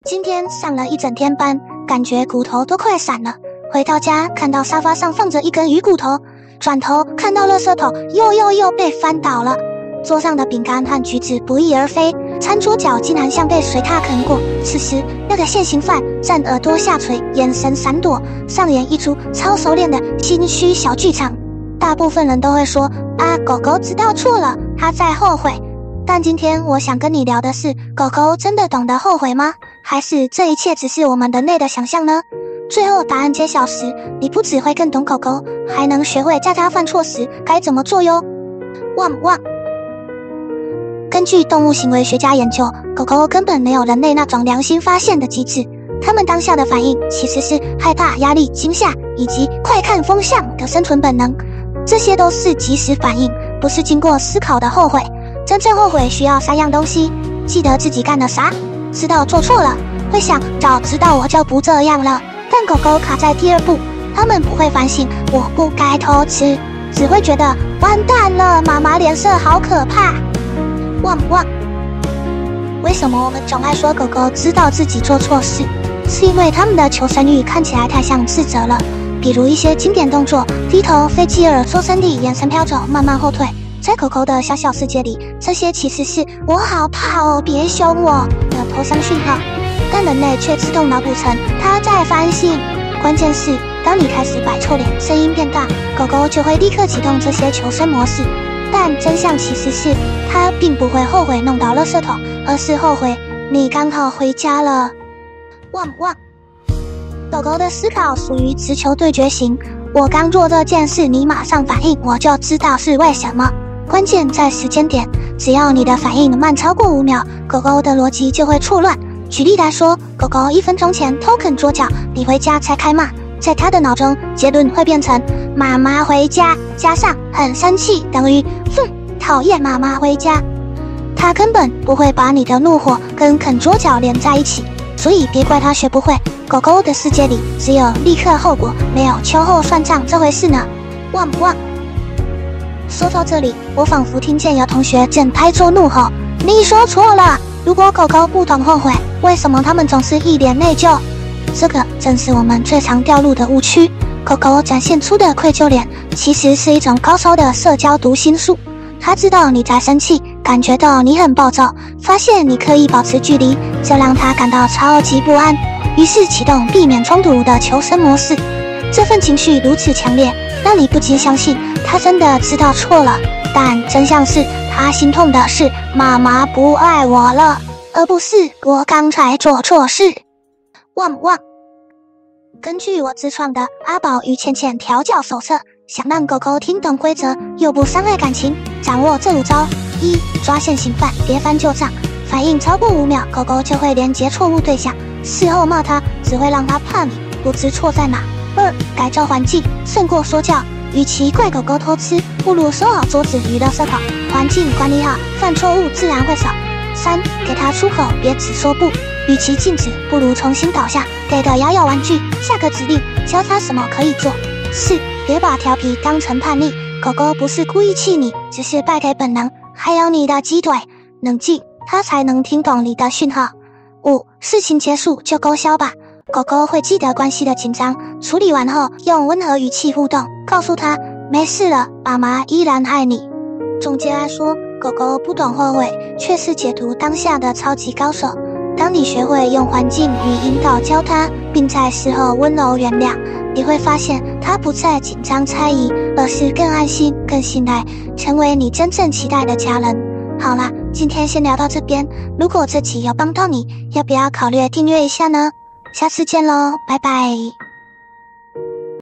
今天上了一整天班，感覺骨頭都快散了。回到家，看到沙發上放着一根魚骨頭，轉頭看到垃圾桶又被翻倒了。桌上的餅乾和橘子不翼而飛，餐桌角竟然像被水獺啃過。此時，那個現行犯正耳朵下垂，眼神閃躲，上演一出超熟練的心虛小劇場。大部分人都會說啊，狗狗知道錯了，它在後悔。但今天我想跟你聊的是，狗狗真的懂得後悔嗎？還是這一切只是我們人類的想象呢？最後答案揭曉時，你不只會更懂狗狗，還能學會在它犯錯時該怎麼做喲。汪汪！根據動物行為學家研究，狗狗根本沒有人類那種良心發現的機制，它們當下的反應其實是害怕、壓力、驚嚇以及快看風向的生存本能，這些都是即時反應，不是經過思考的後悔。真正後悔需要3樣東西：記得自己幹了啥，知道做錯了，會想早知道我就不這樣了。但狗狗卡在第2步，它們不會反省我不該偷吃，只會覺得完蛋了，媽媽臉色好可怕。汪汪！為什麼我們總愛說狗狗知道自己做錯事？是因為它們的求生欲看起來太像自責了，比如一些經典動作：低頭、飛機耳、縮身體、眼神飄走、慢慢後退。在狗狗的小小世界裡，這些其實是我好怕哦，別凶我的投降訊號，但人類卻自動腦補成它在反省。關鍵是，當你開始擺臭臉，聲音變大，狗狗就會立刻啟動這些求生模式。但真相其實是，它並不會後悔弄到垃圾桶，而是後悔你剛好回家了。汪汪！狗狗的思考屬於直球對決型，我剛做這件事，你馬上反應，我就知道是為什麼。關鍵在時間點，只要你的反應慢超過5秒，狗狗的邏輯就會錯亂。舉例來說，狗狗1分鐘前偷啃桌角，你回家才開罵，在它的腦中，結論會變成媽媽回家加上很生氣等於討厭媽媽回家。它根本不會把你的怒火跟啃桌角連在一起，所以別怪它學不會。狗狗的世界裡只有立刻後果，沒有秋後算賬這回事呢。汪汪！說到這裡，我仿佛聽見有同學正拍桌怒吼：“你說錯了！如果狗狗不懂後悔，為什麼它們總是一臉內疚？”這個正是我們最常掉入的誤區。狗狗展現出的愧疚臉，其實是一種高超的社交讀心術。它知道你在生氣，感覺到你很暴躁，發現你刻意保持距離，這讓它感到超級不安，於是啟動避免衝突的求生模式。這份情緒如此強烈，讓你不禁相信他真的知道錯了，但真相是他心痛的是媽媽不愛我了，而不是我剛才做錯事。汪汪！根據我自創的阿寶與倩倩調教手冊，想讓狗狗聽懂規則又不傷害感情，掌握這5招：1. 抓現行犯，別翻舊賬，反應超過5秒，狗狗就會連結錯誤對象，事後罵他只會讓他怕你，不知錯在哪。2. 改造環境勝過說教，與其怪狗狗偷吃，不如收好桌子與垃圾桶，環境管理好，犯錯誤自然會少。3. 給它出口，別只說不，與其禁止，不如重新導向，給個搖搖玩具，下個指令，教它什麼可以做。4. 別把調皮當成叛逆，狗狗不是故意氣你，只是敗給本能，還有你的雞腿，冷靜，它才能聽懂你的訊號。5. 事情結束就勾銷吧。狗狗會記得關係的緊張，處理完後用溫和語氣互動，告訴他沒事了，媽媽依然愛你。總結來說，狗狗不懂後悔，卻是解讀當下的超級高手。當你學會用環境與引導教它，並在事後溫柔原諒，你會發現它不再緊張猜疑，而是更安心、更信賴，成為你真正期待的家人。好啦，今天先聊到這邊。如果這集有幫到你，要不要考慮訂閱一下呢？下次見嘍，拜拜。